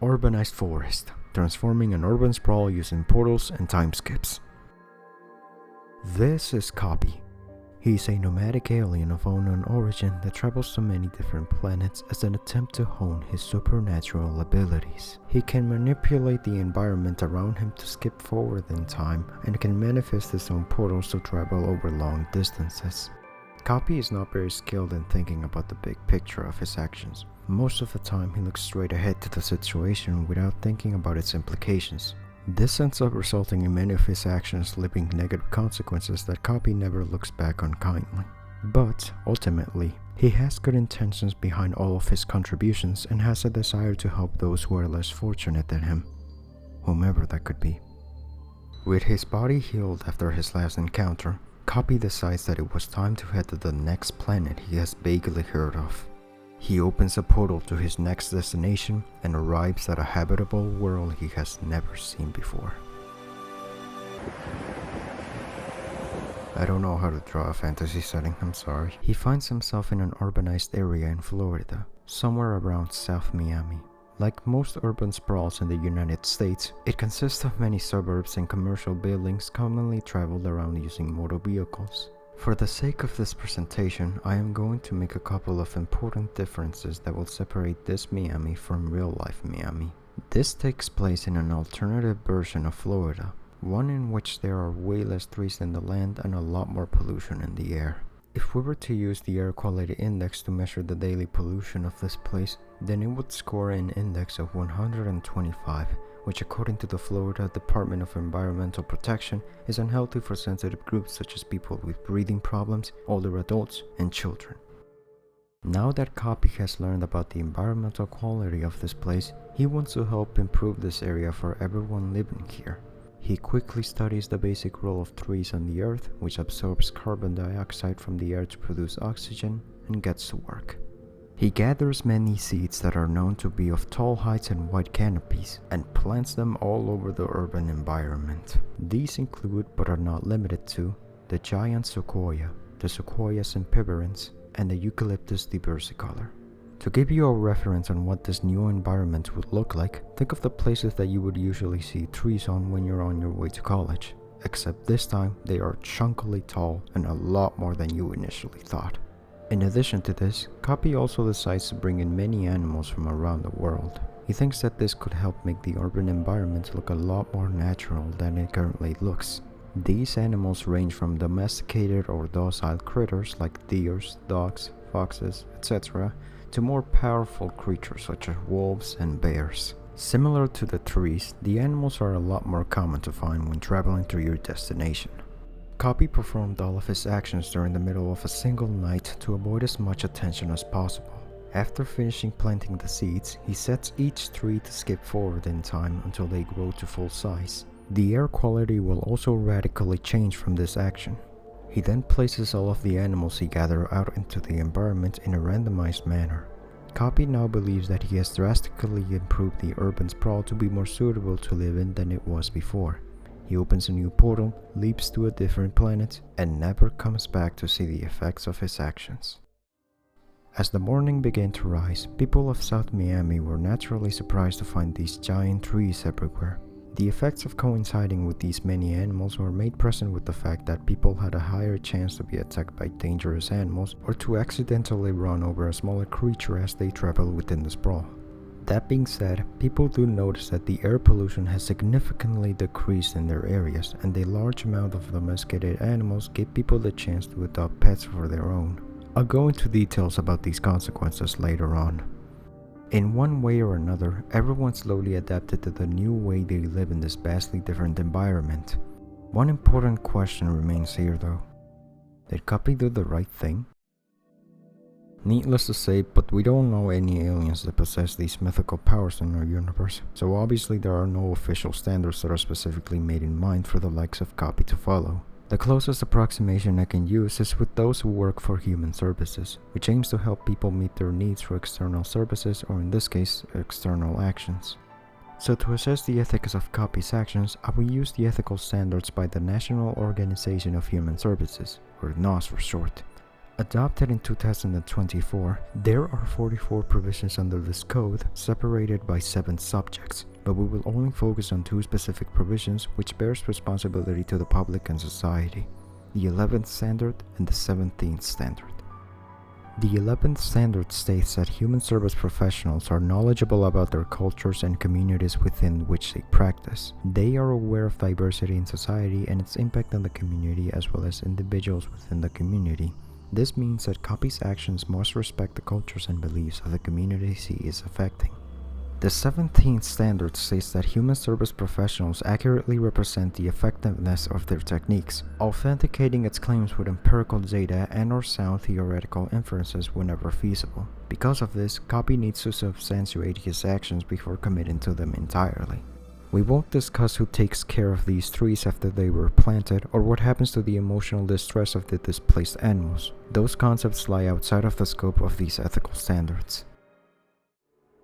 Urbanized forest, transforming an urban sprawl using portals and time skips. This is Copy. He is a nomadic alien of unknown origin that travels to many different planets as an attempt to hone his supernatural abilities. He can manipulate the environment around him to skip forward in time and can manifest his own portals to travel over long distances. Copy is not very skilled in thinking about the big picture of his actions. Most of the time he looks straight ahead to the situation without thinking about its implications. This ends up resulting in many of his actions leaving negative consequences that Copy never looks back on kindly. But, ultimately, he has good intentions behind all of his contributions and has a desire to help those who are less fortunate than him, whomever that could be. With his body healed after his last encounter, Copy decides that it was time to head to the next planet he has vaguely heard of. He opens a portal to his next destination and arrives at a habitable world he has never seen before. I don't know how to draw a fantasy setting, I'm sorry. He finds himself in an urbanized area in Florida, somewhere around South Miami. Like most urban sprawls in the United States, it consists of many suburbs and commercial buildings commonly traveled around using motor vehicles. For the sake of this presentation, I am going to make a couple of important differences that will separate this Miami from real-life Miami. This takes place in an alternative version of Florida, one in which there are way less trees in the land and a lot more pollution in the air. If we were to use the air quality index to measure the daily pollution of this place, then it would score an index of 125, which according to the Florida Department of Environmental Protection is unhealthy for sensitive groups such as people with breathing problems, older adults, and children. Now that Copy has learned about the environmental quality of this place, he wants to help improve this area for everyone living here. He quickly studies the basic role of trees on the earth, which absorbs carbon dioxide from the air to produce oxygen, and gets to work. He gathers many seeds that are known to be of tall heights and wide canopies, and plants them all over the urban environment. These include, but are not limited to, the giant sequoia, the Sequoia sempervirens, and the Eucalyptus diversicolor. To give you a reference on what this new environment would look like, think of the places that you would usually see trees on when you're on your way to college, except this time they are chunkily tall and a lot more than you initially thought. In addition to this, Copy also decides to bring in many animals from around the world. He thinks that this could help make the urban environment look a lot more natural than it currently looks. These animals range from domesticated or docile critters like deers, dogs, foxes, etc., to more powerful creatures such as wolves and bears. Similar to the trees, the animals are a lot more common to find when traveling to your destination. Copy performed all of his actions during the middle of a single night to avoid as much attention as possible. After finishing planting the seeds, he sets each tree to skip forward in time until they grow to full size. The air quality will also radically change from this action. He then places all of the animals he gathered out into the environment in a randomized manner. Copy now believes that he has drastically improved the urban sprawl to be more suitable to live in than it was before. He opens a new portal, leaps to a different planet, and never comes back to see the effects of his actions. As the morning began to rise, people of South Miami were naturally surprised to find these giant trees everywhere. The effects of coinciding with these many animals were made present with the fact that people had a higher chance to be attacked by dangerous animals or to accidentally run over a smaller creature as they travel within the sprawl. That being said, people do notice that the air pollution has significantly decreased in their areas, and a large amount of domesticated animals give people the chance to adopt pets for their own. I'll go into details about these consequences later on. In one way or another, everyone slowly adapted to the new way they live in this vastly different environment. One important question remains here though. Did Copy do the right thing? Needless to say, but we don't know any aliens that possess these mythical powers in our universe, so obviously there are no official standards that are specifically made in mind for the likes of Copy to follow. The closest approximation I can use is with those who work for human services, which aims to help people meet their needs for external services, or in this case, external actions. So to assess the ethics of Copy's actions, I will use the ethical standards by the National Organization of Human Services, or NOS for short. Adopted in 2024, there are 44 provisions under this code, separated by 7 subjects, but we will only focus on 2 specific provisions which bears responsibility to the public and society: the 11th standard and the 17th standard. The 11th standard states that human service professionals are knowledgeable about their cultures and communities within which they practice. They are aware of diversity in society and its impact on the community as well as individuals within the community. This means that COPY's actions must respect the cultures and beliefs of the communities he is affecting. The 17th standard states that human service professionals accurately represent the effectiveness of their techniques, authenticating its claims with empirical data and/or sound theoretical inferences whenever feasible. Because of this, COPY needs to substantiate his actions before committing to them entirely. We won't discuss who takes care of these trees after they were planted, or what happens to the emotional distress of the displaced animals. Those concepts lie outside of the scope of these ethical standards.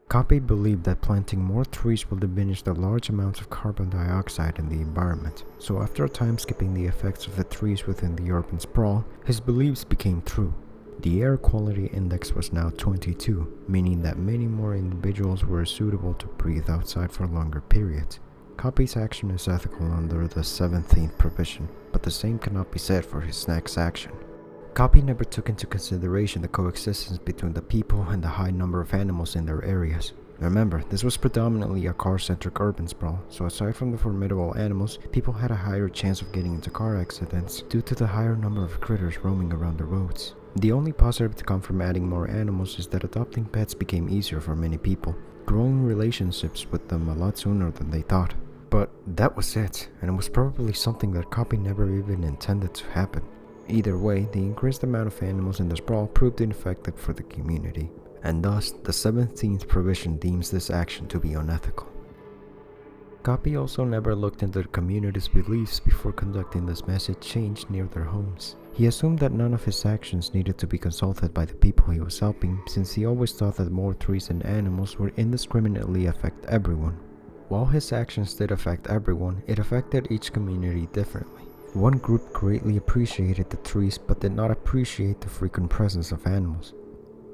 COPY believed that planting more trees will diminish the large amounts of carbon dioxide in the environment, so after a time skipping the effects of the trees within the urban sprawl, his beliefs became true. The air quality index was now 22, meaning that many more individuals were suitable to breathe outside for longer periods. COPY's action is ethical under the 17th provision, but the same cannot be said for his next action. COPY never took into consideration the coexistence between the people and the high number of animals in their areas. Remember, this was predominantly a car-centric urban sprawl, so aside from the formidable animals, people had a higher chance of getting into car accidents due to the higher number of critters roaming around the roads. The only positive to come from adding more animals is that adopting pets became easier for many people, growing relationships with them a lot sooner than they thought. But that was it, and it was probably something that COPY never even intended to happen. Either way, the increased amount of animals in the sprawl proved ineffective for the community, and thus the 17th provision deems this action to be unethical. COPY also never looked into the community's beliefs before conducting this massive change near their homes. He assumed that none of his actions needed to be consulted by the people he was helping, since he always thought that more trees and animals would indiscriminately affect everyone. While his actions did affect everyone, it affected each community differently. One group greatly appreciated the trees but did not appreciate the frequent presence of animals.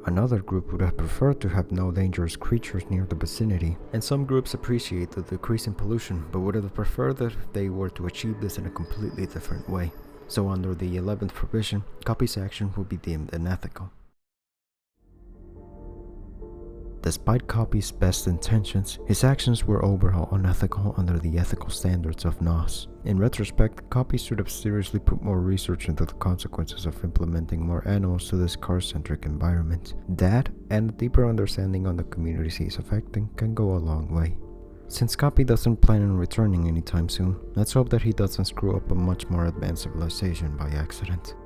Another group would have preferred to have no dangerous creatures near the vicinity, and some groups appreciate the decrease in pollution but would have preferred that they were to achieve this in a completely different way. So under the 11th provision, COPY's action would be deemed unethical. Despite COPY's best intentions, his actions were overall unethical under the ethical standards of NOS. In retrospect, COPY should have seriously put more research into the consequences of implementing more animals to this car-centric environment. That, and a deeper understanding on the communities he's affecting, can go a long way. Since COPY doesn't plan on returning anytime soon, let's hope that he doesn't screw up a much more advanced civilization by accident.